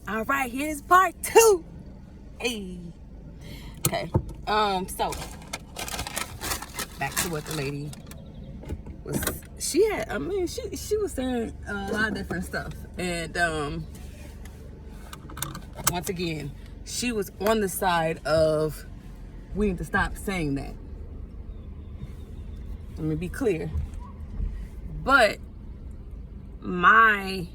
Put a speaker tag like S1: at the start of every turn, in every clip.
S1: All right, here's part 2. Hey. Okay. So back to what the lady was. She was saying a lot of different stuff, and once again, she was on the side of we need to stop saying that. Let me be clear. But my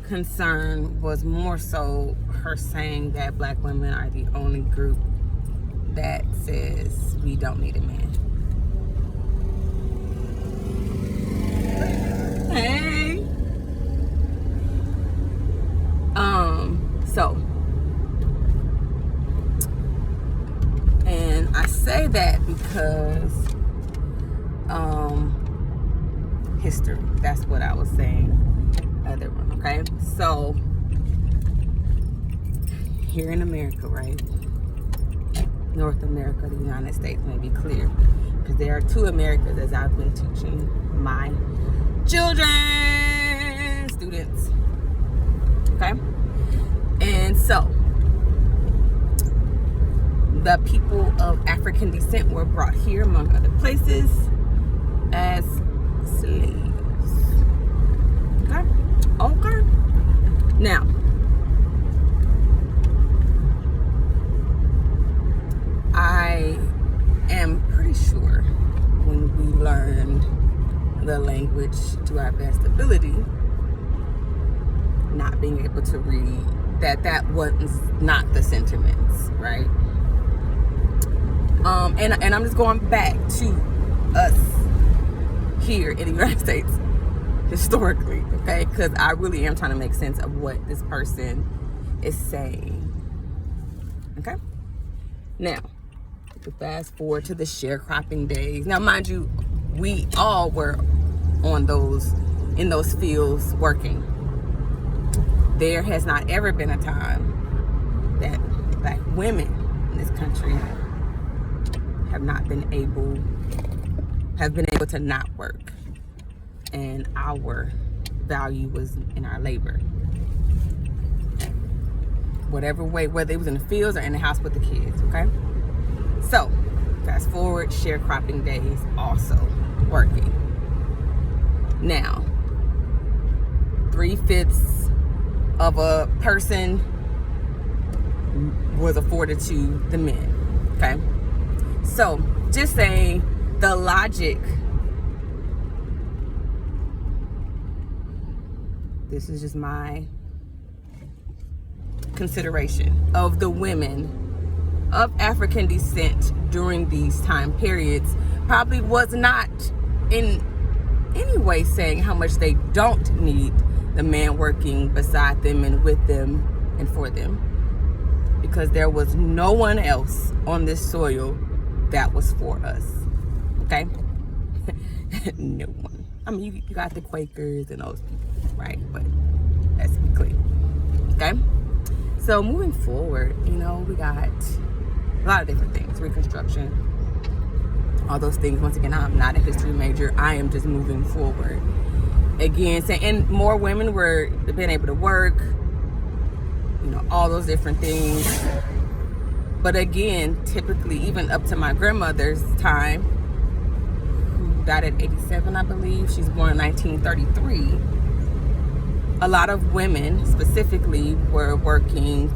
S1: concern was more so her saying that black women are the only group that says we don't need a man. Hey. So, and I say that because history. That's what I was saying other one. Okay, so here in America, right? North America, the United States, let me be clear, because there are 2 Americas as I've been teaching my children, students. Okay, and so the people of African descent were brought here, among other places, as slaves. Okay. Okay. Now, I am pretty sure when we learned the language to our best ability, not being able to read, that was not the sentiments, right? And I'm just going back to us here in the United States historically, okay? Because I really am trying to make sense of what this person is saying. Okay? Now, to fast forward to the sharecropping days. Now, mind you, we all were in those fields working. There has not ever been a time that black women in this country have been able to not work, and our value was in our labor, whatever way, whether it was in the fields or in the house with the kids. Okay, so fast forward, sharecropping days, also working. Now 3/5 of a person was afforded to the men. Okay, so just saying the logic. This is just my consideration of the women of African descent during these time periods probably was not in any way saying how much they don't need the man working beside them and with them and for them, because there was no one else on this soil that was for us. Okay? No one. I mean, you got the Quakers and those people, right? But let's be clear. Okay? So moving forward, we got a lot of different things. Reconstruction, all those things. Once again, I'm not a history major. I am just moving forward. Again, and more women were being able to work, all those different things. But again, typically, even up to my grandmother's time, who died at 87, I believe. She's born in 1933. A lot of women specifically were working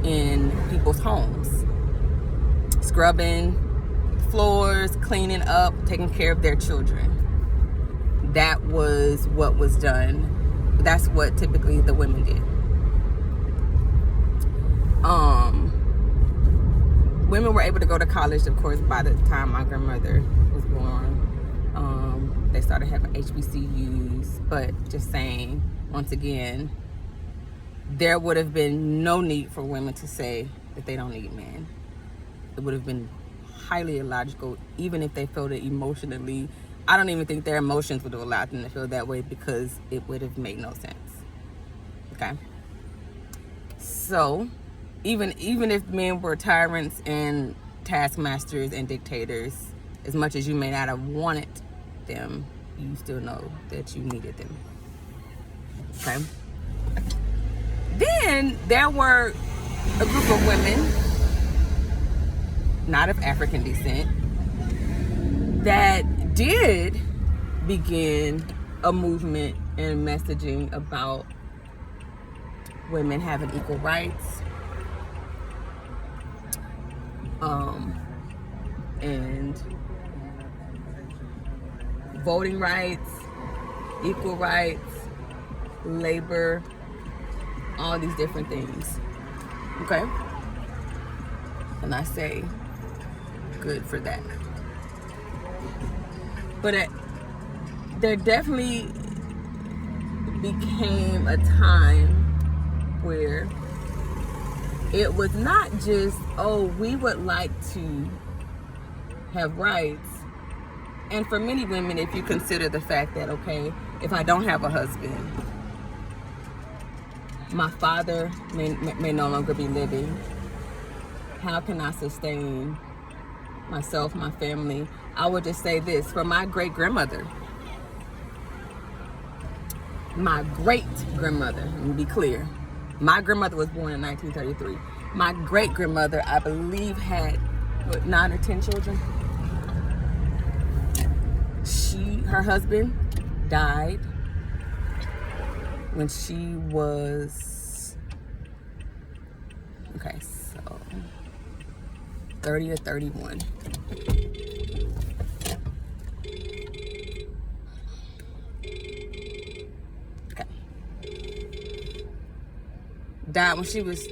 S1: in people's homes, scrubbing floors, cleaning up, taking care of their children. That was what was done. That's what typically the women did. Women were able to go to college, of course, by the time my grandmother was born. They started having HBCUs, but just saying, once again, there would have been no need for women to say that they don't need men. It would have been highly illogical, even if they felt it emotionally. I don't even think their emotions would have allowed them to feel that way, because it would have made no sense. Okay? So, even if men were tyrants and taskmasters and dictators, as much as you may not have wanted them, you still know that you needed them. Okay? Then there were a group of women, not of African descent, that did begin a movement and messaging about women having equal rights, and voting rights, equal rights, labor, all these different things. Okay? And I say good for that. But there definitely became a time where it was not just, oh, we would like to have rights. And for many women, if you consider the fact that, okay, if I don't have a husband, my father may no longer be living, how can I sustain myself, my family? I would just say this, for my great-grandmother, let me be clear, my grandmother was born in 1933. My great-grandmother, I believe, had 9 or 10 children. Her husband died when she was, 30 or 31. Died when she was